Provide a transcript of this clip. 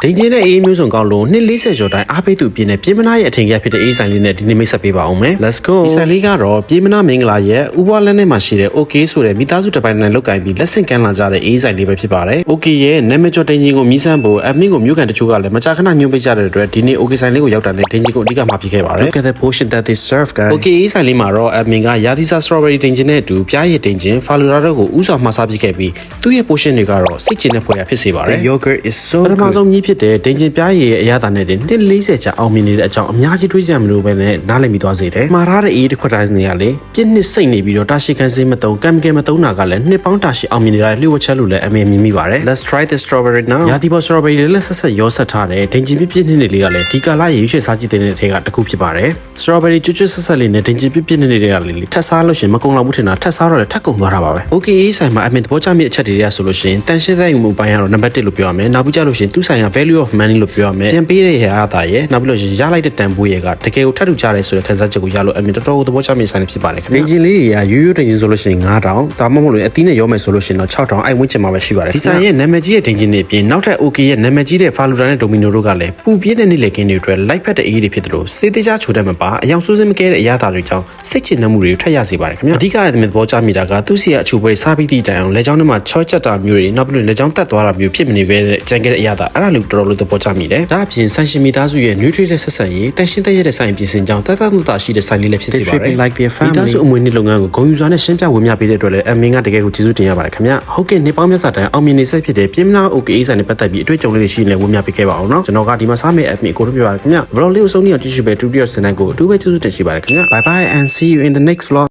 ဒိန်ကျင်းတဲ့အေးမျိုးစုံကောင်းလို့240ကျော်တိုင်းအားပေးသူပြင်းတဲ့ပြေးမနာရဲ့အထင်ကြီးဖြစ်တဲ့အေးဆိုင်လေးနဲ့ဒီနေ့မိတ်ဆက်ပေးပါအောင်မယ် Let's go ဒီဆိုင်လေးကတော့ပြေးမနာမင်္ဂလာရဲ့ဥပဝလက်နဲ့မှာရှိတဲ့ OK ဆိုတဲ့မိသားစုတစ်ပိုင်းနဲ့လောက်ကင်ပြီးလက်ဆင့်ကမ်းလာကြတဲ့အေးဆိုင်လေးပဲဖြစ်ပါတယ် OK ရဲ့နာမည်ကျော်ဒိန်ကျင်းကိုမြည်ဆန်းဖို့အမင်းကိုမြို့ကန်တချို့ကလည်းမကြာခဏညွှန်ပေးကြတဲ့အတွက်ဒီနေ့ OK ဆိုင်လေးကိုရောက်တာနဲ့ဒိန်ကျင်းကိုအဓိကမှာပြခဲ့ပါတယ် Look at the portion that they serve guys OK အေးဆိုင်လေးမှာတော့အမင်းကရာသီစာ strawberry ဒိန်ကျင်းနဲ့အတူပြားရည်ဒိန်ကျင်း falura တို့ကိုဥစွာမှာစားပြခဲ့ပြီးသူ့ရဲ့ portion တွေကတော့စိတ်ကျဉ်တဲ့ဖွယ်ရာဖြစ်စေပါတယ် The yogurt is so ပထမဆုံးကြီးဖြစ်တဲ့ဒိန်ကျင်းပြားရည်ရဲ့အရသာနဲ့တင်140ကျအောင်မြင်နေတဲ့အကြောင်းအများကြီးတွေးစရာမလိုပဲနဲ့နားလည်မိသွားစေတယ်။မှားထားတဲ့အေးတစ်ခွက်တိုင်းတွေကလေပြည့်နှစ်စိတ်နေပြီးတော့တာရှိကန်စင်းမတုံကံကဲမတုံတာကလည်းနှစ်ပေါင်းတာရှိအောင်မြင်နေတာလျှို့ဝှက်ချက်လို့လည်းအမြင်မြင်မိပါတယ်။ Let's try the strawberry now ရာသီပေါ် strawberry လေးလက်ဆက်ရောဆက်ထားတဲ့ဒိန်ကျင်ပြည့်နှစ်လေးကလည်းဒီကာလရေရွှေစားကြည့်တဲ့ထဲကတစ်ခုဖြစ်ပါတယ်။ strawberry ကျွတ်ကျွတ်ဆက်လေးနဲ့ဒိန်ကျင်ပြည့်နှစ်လေးတွေကလေထပ်စားလို့ရှင်မကုံလောက်ဘူးထင်တာထပ်စားတော့လည်းထပ်ကုံသွားတာပါပဲ။ Okay ဆိုင်မှာအမြင်သဘောကျမိတဲ့အချက်တွေကဆိုလို့ရှင်တန်ရှင်းတဲ့မှုပိုင်းကတော့နံပါတ်1လို့ပြောရမယ်။နောက်ပြီးကြလို့ရှင်သူ့ဆိုင်က value of money လို့ပြောရမယ်။ပြန်ပေးတဲ့ရတာရဲ့နောက်ပြီးလို့ရလိုက်တဲ့တန်ဖိုးရဲ့ကတကယ်ကိုထပ်ထူကြတယ်ဆိုတဲ့ခန်းစားချက်ကိုရလို့အမြင်တော်တော်သဘောကျမိတဲ့ဆိုင်ဖြစ်ပါတယ်ခင်ဗျာ။ဒင်ဂျင်လေးတွေကရိုးရိုးဒင်ဂျင်ဆိုလို့ရှိရင်9000ဒါမှမဟုတ်လို့အသီးနဲ့ရောမယ်ဆိုလို့ရှိရင်တော့6000အဲ့ဝန်းကျင်မှာပဲရှိပါတယ်။ဒီဆိုင်ရဲ့နာမည်ကြီးတဲ့ဒင်ဂျင်တွေအပြင်နောက်ထပ် OK ရဲ့နာမည်ကြီးတဲ့ Falura နဲ့ Domino တို့ကလည်းပူပြင်းတဲ့နေ့လေကင်းတွေအတွက်လိုက်ဖက်တဲ့အေးတွေဖြစ်တယ်လို့စေးသေးချချိုတတ်မပါအယောင်ဆိုးစင်းမကဲတဲ့အရာသာတွေကြောင့်စိတ်ချနှမှုတွေကိုထပ်ရစေပါတယ်ခင်ဗျာ။အဓိကရဲ့သဘောကျမိတာကသူ့စီကအချိုပွဲစားပြီးသည့်တိုင်အောင်လက်ချောင်းထဲမှာချောချက်တာမျိုးတွေနောက်ပြီးလို့လက်ချောင်းတက်သွားတာမျိုးဖြစ်မနေပဲကြံခဲ့တဲ့အရာသာအဲ့ဒါလို့တော်တော်လေးသဘောကျမိတယ်။ဒါအပြင်ဆန်ရှင်မီသားစုရဲ့ nutrient ဆက်ဆံရေးတန်ရှင်းတဲ့ရတဲ့ဆိုင်ပြင်ဆင်ကြောင်းတတ်တာရှိတဲ့ဆိုင်လေးလည်းဖြစ်စေပါတယ်။ Like their family မိသားစုအမွေနှစ်လုပ်ငန်းကိုဂုဏ်ယူစွာနဲ့ရှင်းပြဝေမျှပေးတဲ့အတွက်လည်းအမင်းကတကယ်ကိုကျေးဇူးတင်ရပါတယ်ခင်ဗျာ။ဟုတ်ကဲ့နေပေါင်းမြတ်စာတိုင်အောင်မြင်နေဆက်ဖြစ်တဲ့ပြင်းမနာ OK ဆိုင်နဲ့ပတ်သက်ပြီးအတွေ့အကြုံလေးတွေရှိနေဝေမျှပေးခဲ့ပါအောင်နော်။ကျွန်တော်ကဒီမှာစားမယ့် app ကိုထုတ်ပြပါရခင်ဗျာ။ Vlog လေးကိုဆုံးနေအောင်ကြည့်ရှုပဲတူတရစနေကိုအတူပဲကျေးဇူးတင်ရှိပါတယ်ခင်ဗျာ။ Bye bye and see you in the next vlog